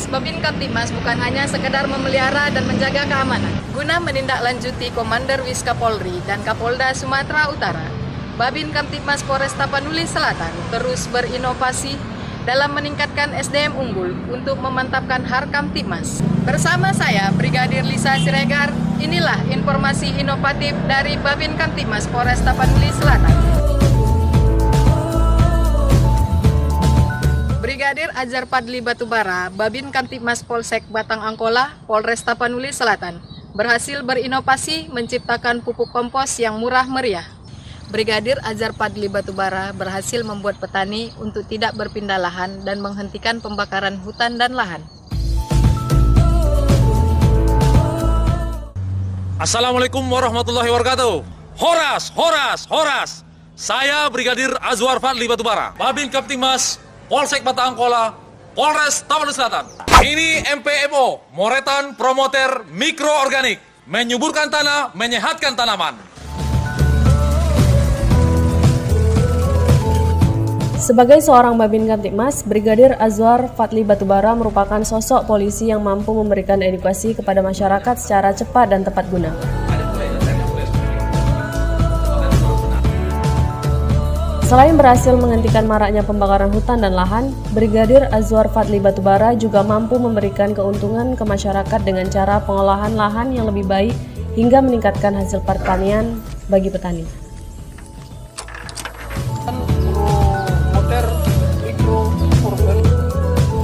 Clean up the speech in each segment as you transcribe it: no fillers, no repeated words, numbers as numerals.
Tugas Babin Kamtibmas bukan hanya sekedar memelihara dan menjaga keamanan. Guna menindaklanjuti Komander Wiska Polri dan Kapolda Sumatera Utara, Babin Kamtibmas Polres Tapanuli Selatan terus berinovasi dalam meningkatkan SDM unggul untuk memantapkan Harkamtibmas. Bersama saya, Brigadir Lisa Siregar, inilah informasi inovatif dari Babin Kamtibmas Polres Tapanuli Selatan. Brigadir Azhar Fadli Batubara, Babin Kamtibmas Polsek Batang Angkola, Polres Tapanuli Selatan, berhasil berinovasi menciptakan pupuk kompos yang murah meriah. Brigadir Azhar Fadli Batubara berhasil membuat petani untuk tidak berpindah lahan dan menghentikan pembakaran hutan dan lahan. Assalamualaikum warahmatullahi wabarakatuh. Horas, horas, horas. Saya Brigadir Azhar Fadli Batubara, Babin Kamtibmas Polsek Batang Angkola, Polres Tapanuli Selatan. Ini MPMO, Moretan Promoter Mikroorganik, menyuburkan tanah, menyehatkan tanaman. Sebagai seorang Babin Kamtibmas, Brigadir Azhar Fadli Batubara merupakan sosok polisi yang mampu memberikan edukasi kepada masyarakat secara cepat dan tepat guna. Selain berhasil menghentikan maraknya pembakaran hutan dan lahan, Brigadir Azhar Fadli Batubara juga mampu memberikan keuntungan ke masyarakat dengan cara pengolahan lahan yang lebih baik hingga meningkatkan hasil pertanian bagi petani.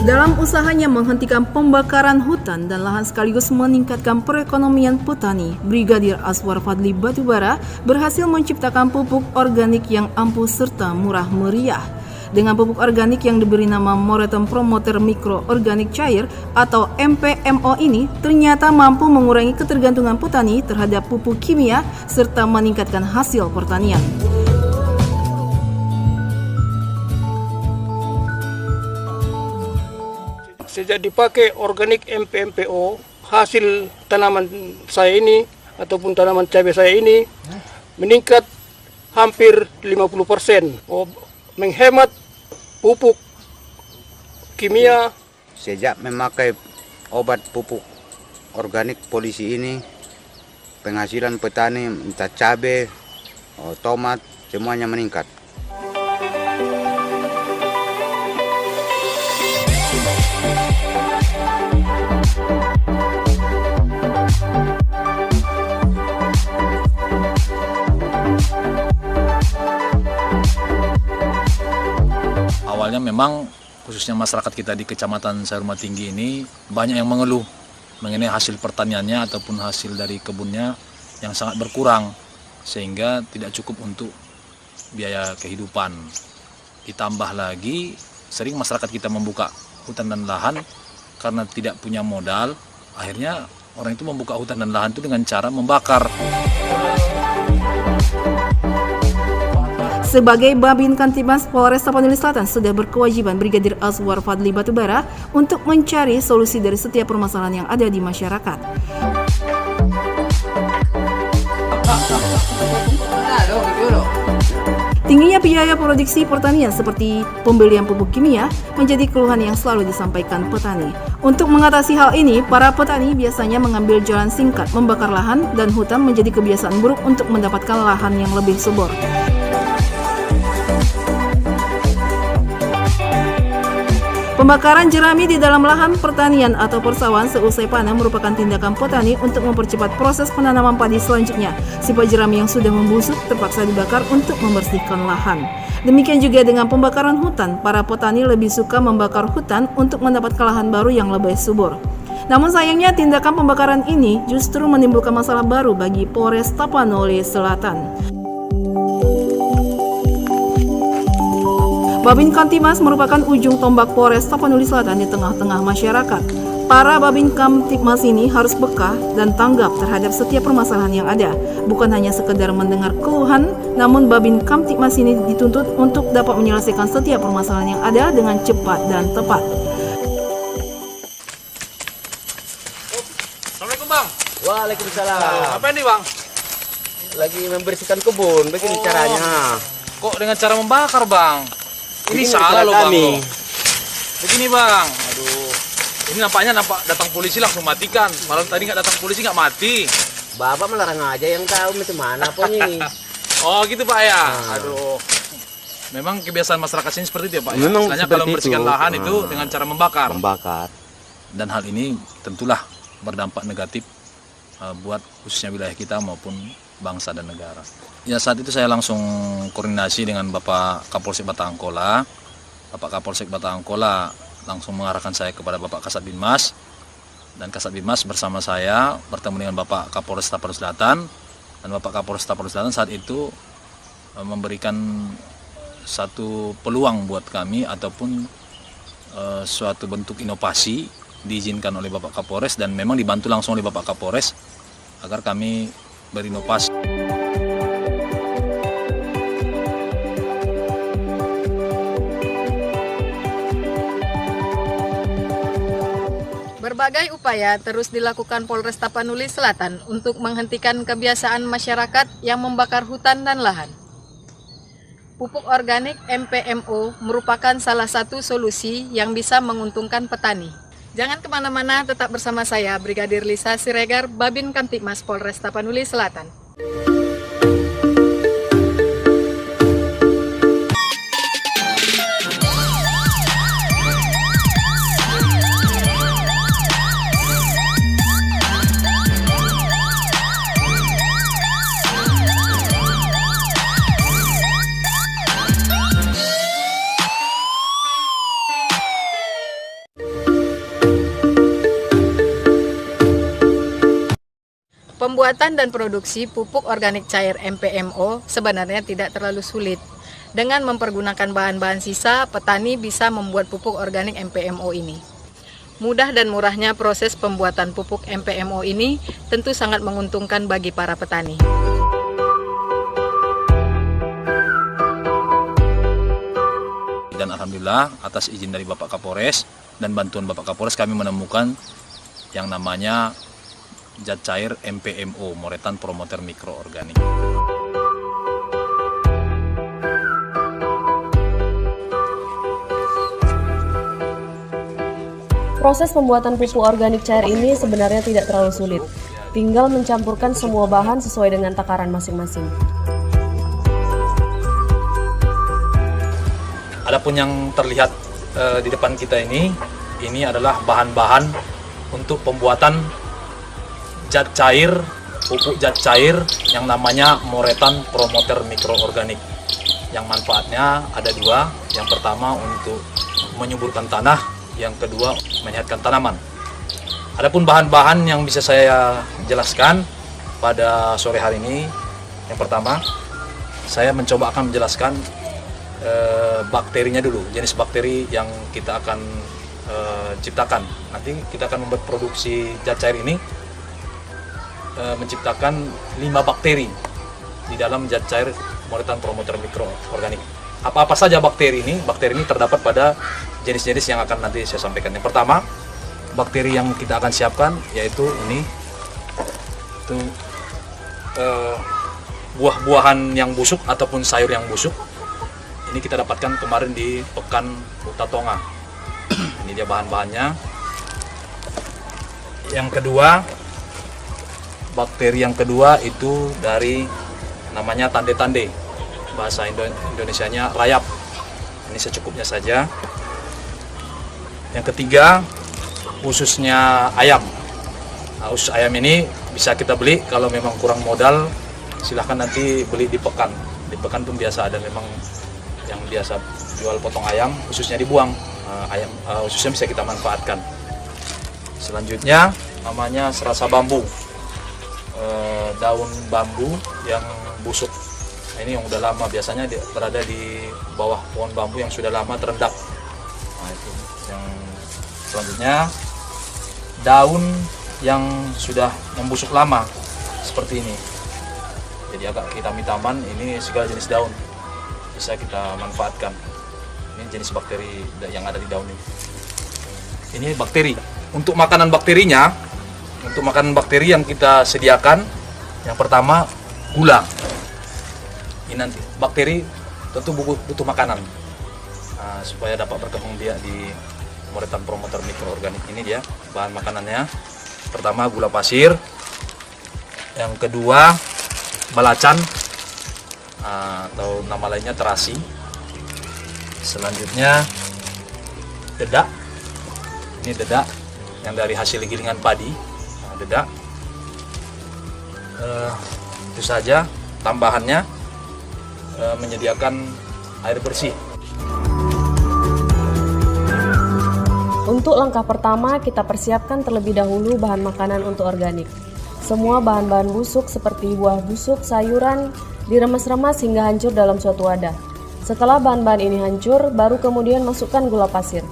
Dalam usahanya menghentikan pembakaran hutan dan lahan sekaligus meningkatkan perekonomian petani, Brigadir Azhar Fadli Batubara berhasil menciptakan pupuk organik yang ampuh serta murah meriah. Dengan pupuk organik yang diberi nama Moretan Promoter Mikroorganik Cair atau MPMO ini ternyata mampu mengurangi ketergantungan petani terhadap pupuk kimia serta meningkatkan hasil pertanian. Sejak dipakai organik MPMPO, hasil tanaman saya ini ataupun tanaman cabai saya ini meningkat hampir 50%. Menghemat pupuk kimia. Sejak memakai obat pupuk organik polisi ini, penghasilan petani entah cabai, tomat, semuanya meningkat. Awalnya memang khususnya masyarakat kita di Kecamatan Sayur Tinggi ini banyak yang mengeluh mengenai hasil pertaniannya ataupun hasil dari kebunnya yang sangat berkurang sehingga tidak cukup untuk biaya kehidupan. Ditambah lagi sering masyarakat kita membuka hutan dan lahan karena tidak punya modal, akhirnya orang itu membuka hutan dan lahan itu dengan cara membakar. Sebagai Babin Kamtibmas Polres Tapanuli Selatan sudah berkewajiban Brigadir Azhar Fadli Batubara untuk mencari solusi dari setiap permasalahan yang ada di masyarakat. Tingginya biaya produksi pertanian seperti pembelian pupuk kimia menjadi keluhan yang selalu disampaikan petani. Untuk mengatasi hal ini, para petani biasanya mengambil jalan singkat membakar lahan dan hutan menjadi kebiasaan buruk untuk mendapatkan lahan yang lebih subur. Pembakaran jerami di dalam lahan pertanian atau persawahan seusai panen merupakan tindakan petani untuk mempercepat proses penanaman padi selanjutnya. Sifat jerami yang sudah membusuk terpaksa dibakar untuk membersihkan lahan. Demikian juga dengan pembakaran hutan, para petani lebih suka membakar hutan untuk mendapatkan lahan baru yang lebih subur. Namun sayangnya tindakan pembakaran ini justru menimbulkan masalah baru bagi Polres Tapanuli Selatan. Babin Kamtibmas merupakan ujung tombak Polres Tapanuli Selatan di tengah-tengah masyarakat. Para Babin Kamtibmas ini harus peka dan tanggap terhadap setiap permasalahan yang ada. Bukan hanya sekedar mendengar keluhan, namun Babin Kamtibmas ini dituntut untuk dapat menyelesaikan setiap permasalahan yang ada dengan cepat dan tepat. Assalamualaikum Bang. Waalaikumsalam. Apa ini Bang? Lagi membersihkan kebun, begini caranya. Kok dengan cara membakar Bang? Ini Begini salah cara loh Bang. kami. Begini Bang. Aduh. Ini nampaknya datang polisi langsung matikan. Malam tadi nggak datang polisi nggak mati. Bapak melarang aja yang tahu macam mana pun ini. Oh gitu Pak ya. Aduh. Memang kebiasaan masyarakat sini seperti itu ya Pak. Memang Istilahnya seperti kalau membersihkan itu. lahan itu dengan cara membakar. Membakar. Dan hal ini tentulah berdampak negatif buat khususnya wilayah kita maupun bangsa dan negara. Ya saat itu saya langsung koordinasi dengan Bapak Kapolsek Batangkola. Bapak Kapolsek Batangkola langsung mengarahkan saya kepada Bapak Kasat Binmas. Dan Kasat Binmas bersama saya bertemu dengan Bapak Kapolres Tapanuli Selatan. Dan Bapak Kapolres Tapanuli Selatan saat itu memberikan satu peluang buat kami ataupun suatu bentuk inovasi diizinkan oleh Bapak Kapolres dan memang dibantu langsung oleh Bapak Kapolres agar kami berinovasi. Berbagai upaya terus dilakukan Polres Tapanuli Selatan untuk menghentikan kebiasaan masyarakat yang membakar hutan dan lahan. Pupuk organik MPMO merupakan salah satu solusi yang bisa menguntungkan petani. Jangan kemana-mana, tetap bersama saya, Brigadir Lisa Siregar, Babin Kamtibmas Polres Tapanuli Selatan. Pembuatan dan produksi pupuk organik cair MPMO sebenarnya tidak terlalu sulit. Dengan mempergunakan bahan-bahan sisa, petani bisa membuat pupuk organik MPMO ini. Mudah dan murahnya proses pembuatan pupuk MPMO ini tentu sangat menguntungkan bagi para petani. Dan alhamdulillah atas izin dari Bapak Kapolres dan bantuan Bapak Kapolres kami menemukan yang namanya zat cair MPMO, Moretan Promoter Mikroorganik. Proses pembuatan pupuk organik cair ini sebenarnya tidak terlalu sulit. Tinggal mencampurkan semua bahan sesuai dengan takaran masing-masing. Adapun yang terlihat di depan kita ini adalah bahan-bahan untuk pembuatan zat cair, pupuk zat cair yang namanya Moretan Promoter Mikroorganik. Yang manfaatnya ada dua. Yang pertama untuk menyuburkan tanah, yang kedua menyehatkan tanaman. Adapun bahan-bahan yang bisa saya jelaskan pada sore hari ini, yang pertama saya mencoba akan menjelaskan bakterinya dulu, jenis bakteri yang kita akan ciptakan. Nanti kita akan membuat produksi zat cair ini menciptakan 5 bakteri di dalam zat cair Moretan Promoter Mikroorganik. Apa-apa saja bakteri ini? Bakteri ini terdapat pada jenis-jenis yang akan nanti saya sampaikan. Yang pertama, bakteri yang kita akan siapkan yaitu ini, itu buah-buahan yang busuk ataupun sayur yang busuk. Ini kita dapatkan kemarin di Pekan Huta Tonga. Ini dia bahan-bahannya. Yang kedua, bakteri yang kedua itu dari namanya tande-tande, bahasa Indonesianya rayap. Ini secukupnya saja. Yang ketiga, ususnya ayam. Nah, usus ayam ini bisa kita beli kalau memang kurang modal, silahkan nanti beli di Pekan. Di Pekan pun biasa ada memang yang biasa jual potong ayam, ususnya dibuang. Ususnya bisa kita manfaatkan. Selanjutnya namanya serasa bambu. Daun bambu yang busuk. Nah, ini yang udah lama, biasanya berada di bawah pohon bambu yang sudah lama terendap. Nah, itu yang selanjutnya, daun yang sudah membusuk lama seperti ini. Jadi agak hitam-hitaman, ini segala jenis daun bisa kita manfaatkan. Ini jenis bakteri yang ada di daun ini. Ini bakteri. Untuk makanan bakterinya, untuk makanan bakteri yang kita sediakan, yang pertama gula. Ini nanti bakteri tentu butuh makanan supaya dapat berkembang biak di Moretan Promoter Mikroorganik ini dia bahan makanannya. Pertama gula pasir, yang kedua balacan atau nama lainnya terasi. Selanjutnya dedak. Ini dedak yang dari hasil gilingan padi. Dedak. Itu saja. Tambahannya menyediakan air bersih. Untuk langkah pertama, kita persiapkan terlebih dahulu bahan makanan untuk organik. Semua bahan-bahan busuk seperti buah busuk, sayuran, diremes-remas hingga hancur dalam suatu wadah. Setelah bahan-bahan ini hancur, baru kemudian masukkan gula pasir.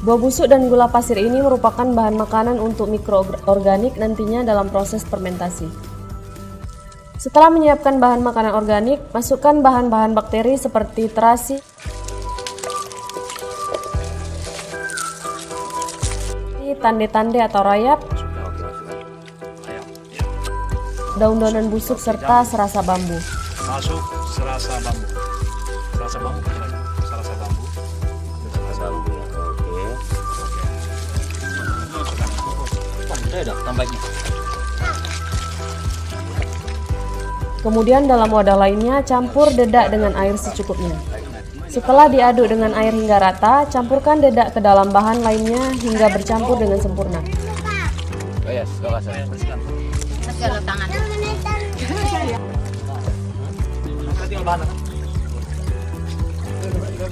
Buah busuk dan gula pasir ini merupakan bahan makanan untuk mikroorganik nantinya dalam proses fermentasi. Setelah menyiapkan bahan makanan organik, masukkan bahan-bahan bakteri seperti terasi, tande-tande atau rayap, daun-daunan busuk serta serasa bambu. Masuk serasa bambu. Serasa bambu. Serasa bambu. Serasa bambu. Oke. Udah tambahnya. Kemudian dalam wadah lainnya campur dedak dengan air secukupnya. Setelah diaduk dengan air hingga rata, campurkan dedak ke dalam bahan lainnya hingga bercampur dengan sempurna.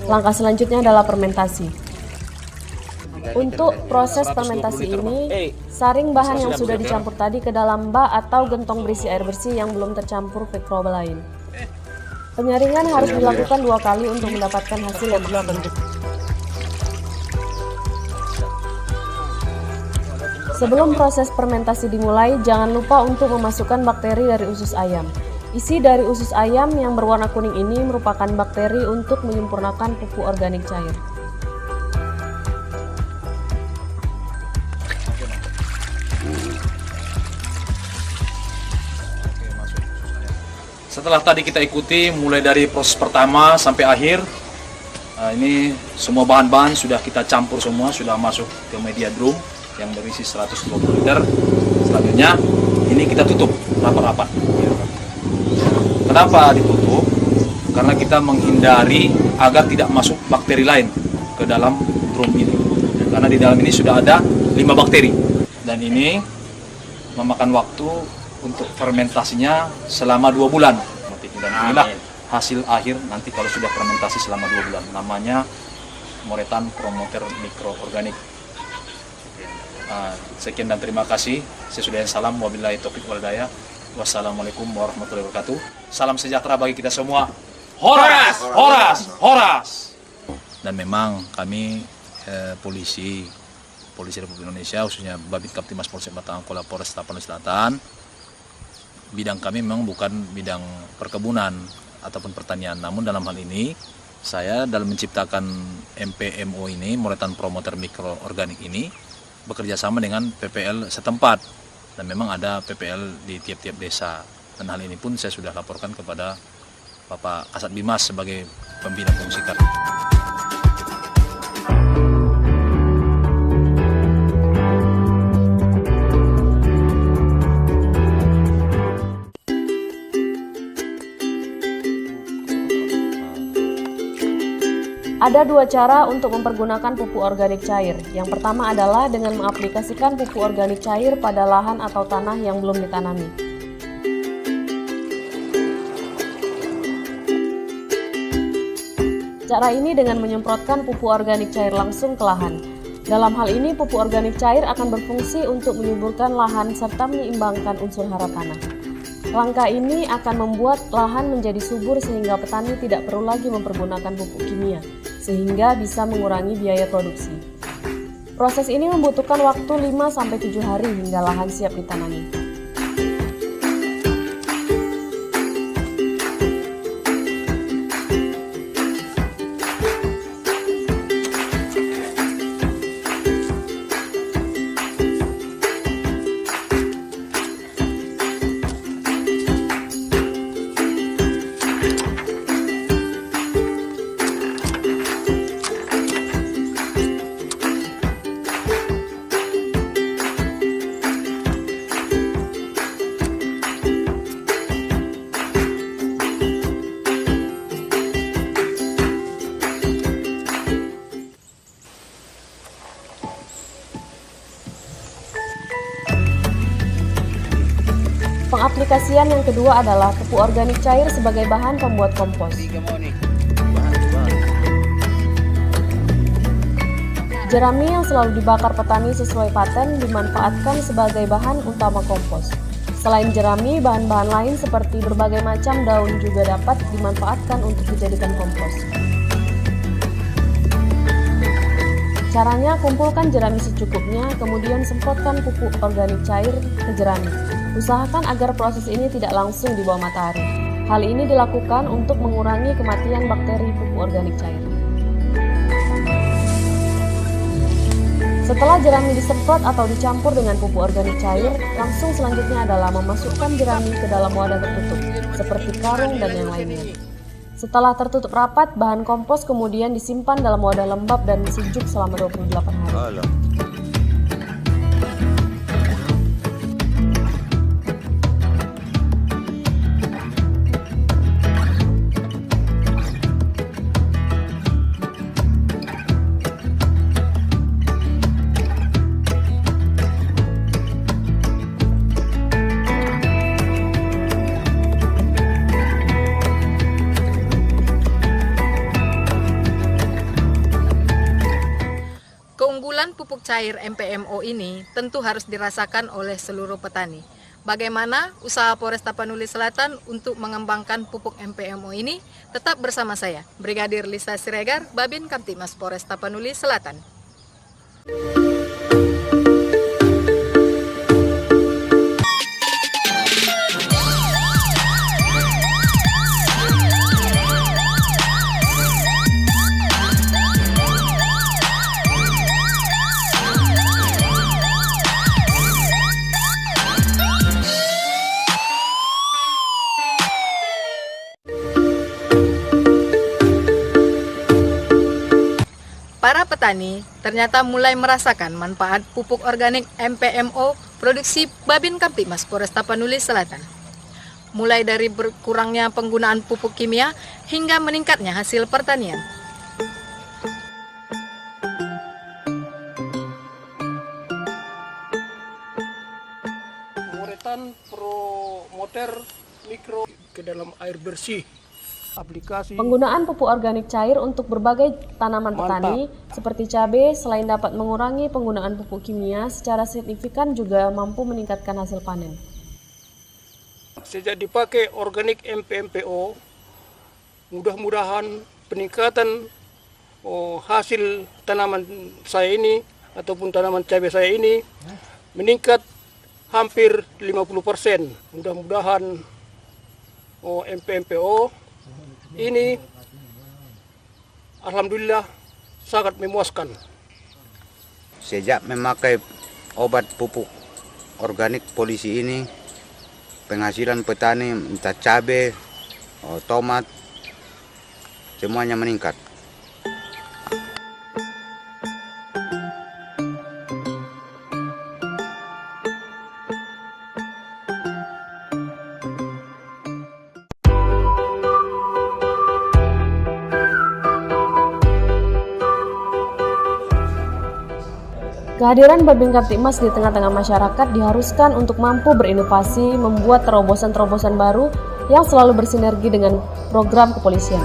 Langkah selanjutnya adalah fermentasi. Untuk proses fermentasi ini, saring bahan yang sudah dicampur tadi ke dalam bak atau gentong berisi air bersih yang belum tercampur mikroba lain. Penyaringan harus dilakukan 2 kali untuk mendapatkan hasil yang maksimal. Sebelum proses fermentasi dimulai, jangan lupa untuk memasukkan bakteri dari usus ayam. Isi dari usus ayam yang berwarna kuning ini merupakan bakteri untuk menyempurnakan pupuk organik cair. Setelah tadi kita ikuti mulai dari proses pertama sampai akhir, ini semua bahan-bahan sudah kita campur semua, sudah masuk ke media drum yang berisi 120 liter. Selanjutnya ini kita tutup rapat-rapat. Kenapa ditutup? Karena kita menghindari agar tidak masuk bakteri lain ke dalam drum ini. Karena di dalam ini sudah ada 5 bakteri. Dan ini memakan waktu untuk fermentasinya selama 2 bulan. Dan inilah hasil akhir nanti kalau sudah fermentasi selama 2 bulan. Namanya Moretan Promoter Mikroorganik. Sekian dan terima kasih. Saya Sudayan salam. Wabillahi taufiq wal hidayah. Wassalamualaikum warahmatullahi wabarakatuh. Salam sejahtera bagi kita semua. Horas! Horas! Horas! Dan memang kami polisi Republik Indonesia, khususnya Babit Kaptimas Polsek Batang Kola Polres Tapanuli Selatan, bidang kami memang bukan bidang perkebunan ataupun pertanian. Namun dalam hal ini, saya dalam menciptakan MPMO ini, Moretan Promoter Mikroorganik ini, bekerja sama dengan PPL setempat. Dan memang ada PPL di tiap-tiap desa. Dan hal ini pun saya sudah laporkan kepada Bapak Kasat Bimas sebagai pembina fungsi karya. Ada 2 cara untuk mempergunakan pupuk organik cair. Yang pertama adalah dengan mengaplikasikan pupuk organik cair pada lahan atau tanah yang belum ditanami. Cara ini dengan menyemprotkan pupuk organik cair langsung ke lahan. Dalam hal ini, pupuk organik cair akan berfungsi untuk menyuburkan lahan serta menyeimbangkan unsur hara tanah. Langkah ini akan membuat lahan menjadi subur sehingga petani tidak perlu lagi mempergunakan pupuk kimia, sehingga bisa mengurangi biaya produksi. Proses ini membutuhkan waktu 5-7 hari hingga lahan siap ditanami. Pengaplikasian yang kedua adalah pupuk organik cair sebagai bahan pembuat kompos. Jerami yang selalu dibakar petani sesuai paten dimanfaatkan sebagai bahan utama kompos. Selain jerami, bahan-bahan lain seperti berbagai macam daun juga dapat dimanfaatkan untuk dijadikan kompos. Caranya, kumpulkan jerami secukupnya, kemudian semprotkan pupuk organik cair ke jerami. Usahakan agar proses ini tidak langsung di bawah matahari. Hal ini dilakukan untuk mengurangi kematian bakteri pupuk organik cair. Setelah jerami disemprot atau dicampur dengan pupuk organik cair, langsung selanjutnya adalah memasukkan jerami ke dalam wadah tertutup, seperti karung dan yang lainnya. Setelah tertutup rapat, bahan kompos kemudian disimpan dalam wadah lembab dan sejuk selama 28 hari. Keunggulan pupuk cair MPMO ini tentu harus dirasakan oleh seluruh petani. Bagaimana usaha Polres Tapanuli Selatan untuk mengembangkan pupuk MPMO ini? Tetap bersama saya, Brigadir Lisa Siregar, Babin Kamtibmas Polres Tapanuli Selatan. Para petani ternyata mulai merasakan manfaat pupuk organik MPMO produksi Babin Kamtibmas Polres Tapanuli Selatan. Mulai dari berkurangnya penggunaan pupuk kimia hingga meningkatnya hasil pertanian. Penguretan promoter mikro ke dalam air bersih. Aplikasi Penggunaan pupuk organik cair untuk berbagai tanaman petani seperti cabai selain dapat mengurangi penggunaan pupuk kimia secara signifikan juga mampu meningkatkan hasil panen. sejak dipakai organik MPMPO, mudah-mudahan peningkatan hasil tanaman saya ini ataupun tanaman cabai saya ini meningkat hampir 50%. Mudah-mudahan MPMPO ini alhamdulillah sangat memuaskan. Sejak memakai obat pupuk organik polisi ini, penghasilan petani entah cabai, tomat, semuanya meningkat. Kehadiran Babin Kamtibmas di tengah-tengah masyarakat diharuskan untuk mampu berinovasi, membuat terobosan-terobosan baru yang selalu bersinergi dengan program kepolisian.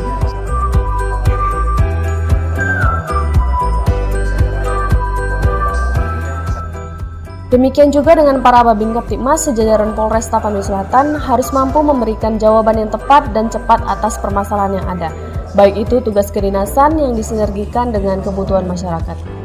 Demikian juga dengan para Babin Kamtibmas sejajaran Polres Tapanuli Selatan harus mampu memberikan jawaban yang tepat dan cepat atas permasalahan yang ada, baik itu tugas kedinasan yang disinergikan dengan kebutuhan masyarakat.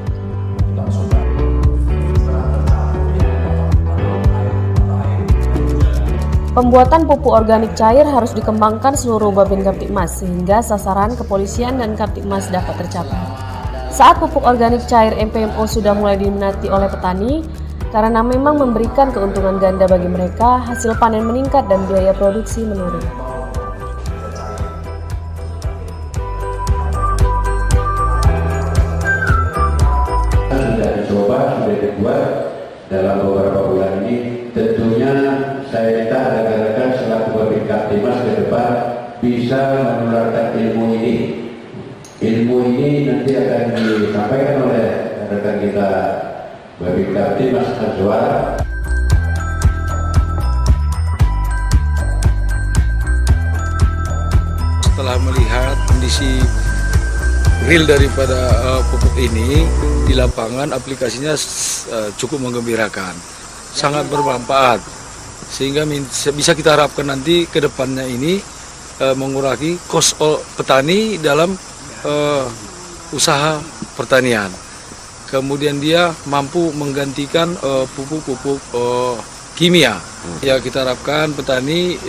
Pembuatan pupuk organik cair harus dikembangkan seluruh Babin Kamtibmas sehingga sasaran kepolisian dan Kamtibmas dapat tercapai. Saat pupuk organik cair MPMO sudah mulai diminati oleh petani, karena memang memberikan keuntungan ganda bagi mereka, hasil panen meningkat dan biaya produksi menurun. Sudah dicoba, sudah dibuat dalam beberapa bulan ini. Tentunya saya minta rekan-rekan selaku Babin Kamtibmas ke depan bisa menularkan ilmu ini. Ilmu ini nanti akan disampaikan oleh rekan kita Babin Kamtibmas Azwar. setelah melihat kondisi real daripada pupuk ini di lapangan, aplikasinya cukup menggembirakan, sangat bermanfaat, sehingga bisa kita harapkan nanti ke depannya ini mengurangi kos petani dalam usaha pertanian. Kemudian dia mampu menggantikan pupuk-pupuk kimia. Ya, kita harapkan petani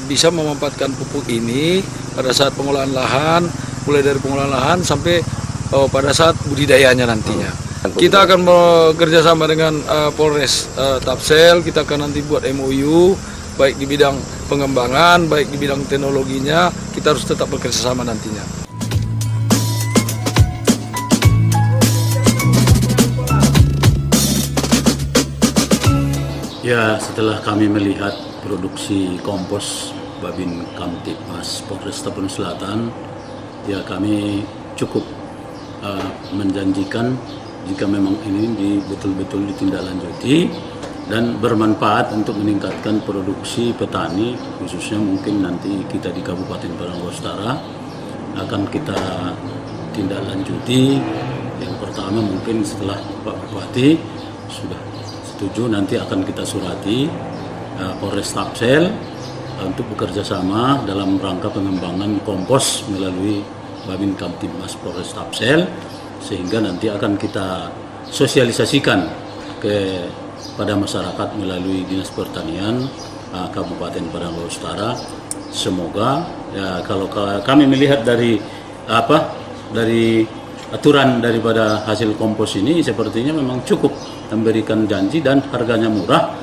bisa memanfaatkan pupuk ini pada saat pengolahan lahan, mulai dari pengolahan lahan sampai pada saat budidayanya nantinya. Kita akan bekerja sama dengan Polres Tapsel, kita akan nanti buat MOU, baik di bidang pengembangan, baik di bidang teknologinya, kita harus tetap bekerja sama nantinya. Ya, setelah kami melihat produksi kompos Babin Kamtibmas Polres Tapani Selatan, ya kami cukup menjanjikan jika memang ini betul-betul ditindaklanjuti dan bermanfaat untuk meningkatkan produksi petani, khususnya mungkin nanti kita di Kabupaten Padang Utara akan kita tindaklanjuti. Yang pertama mungkin setelah Pak Bupati sudah setuju, nanti akan kita surati Polres Tapsel untuk bekerja sama dalam rangka pengembangan kompos melalui Babin Kamtibmas Polres Tapsel, sehingga nanti akan kita sosialisasikan kepada masyarakat melalui Dinas Pertanian Kabupaten Padang Utara. Semoga ya, kalau kami melihat dari aturan daripada hasil kompos ini sepertinya memang cukup memberikan janji dan harganya murah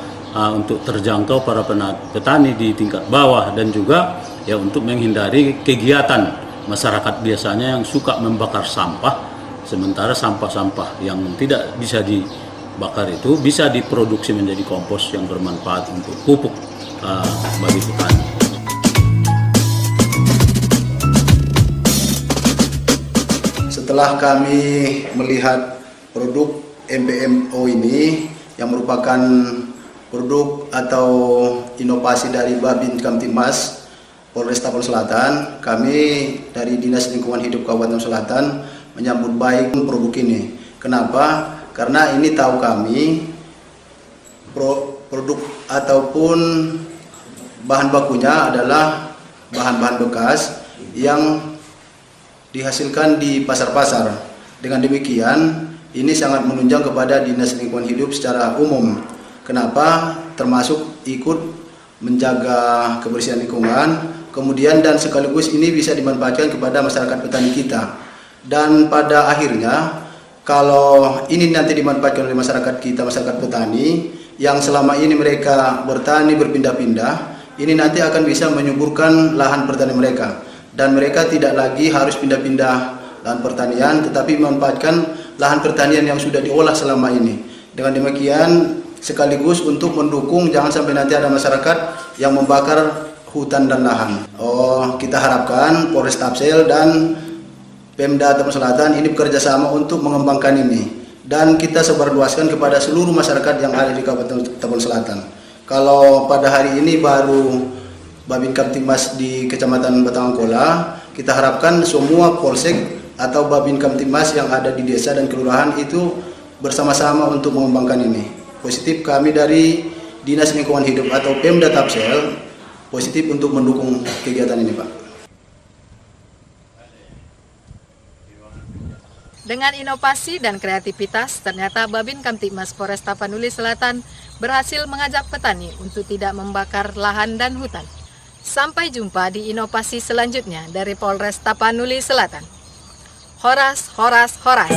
untuk terjangkau para petani di tingkat bawah, dan juga ya untuk menghindari kegiatan masyarakat biasanya yang suka membakar sampah, sementara sampah-sampah yang tidak bisa dibakar itu bisa diproduksi menjadi kompos yang bermanfaat untuk pupuk bagi petani. Setelah kami melihat produk MPMO ini yang merupakan produk atau inovasi dari Babin Kamtibmas Polres Tapani Selatan, kami dari Dinas Lingkungan Hidup Kabupaten Selatan menyambut baik produk ini. Kenapa? Karena ini tahu kami produk ataupun bahan bakunya adalah bahan-bahan bekas yang dihasilkan di pasar-pasar. Dengan demikian, ini sangat menunjang kepada Dinas Lingkungan Hidup secara umum. Kenapa? Termasuk ikut menjaga kebersihan lingkungan, kemudian dan sekaligus ini bisa dimanfaatkan kepada masyarakat petani kita. Dan pada akhirnya, kalau ini nanti dimanfaatkan oleh masyarakat kita, masyarakat petani, yang selama ini mereka bertani berpindah-pindah, ini nanti akan bisa menyuburkan lahan pertanian mereka. Dan mereka tidak lagi harus pindah-pindah lahan pertanian, tetapi memanfaatkan lahan pertanian yang sudah diolah selama ini. Dengan demikian sekaligus untuk mendukung jangan sampai nanti ada masyarakat yang membakar hutan dan lahan. Kita harapkan Polres Tapsel dan Pemda Tapani Selatan ini bekerja sama untuk mengembangkan ini, dan kita sebarluaskan kepada seluruh masyarakat yang ada di Kabupaten Tapani Selatan. Kalau pada hari ini baru Babin Kamtibmas di Kecamatan Batangangkola, kita harapkan semua polsek atau Babin Kamtibmas yang ada di desa dan kelurahan itu bersama-sama untuk mengembangkan ini. Positif kami dari Dinas Lingkungan Hidup atau Pemda Tapsel positif untuk mendukung kegiatan ini, Pak. Dengan inovasi dan kreativitas, ternyata Babin Kamtibmas Polres Tapanuli Selatan berhasil mengajak petani untuk tidak membakar lahan dan hutan. Sampai jumpa di inovasi selanjutnya dari Polres Tapanuli Selatan. Horas, horas, horas.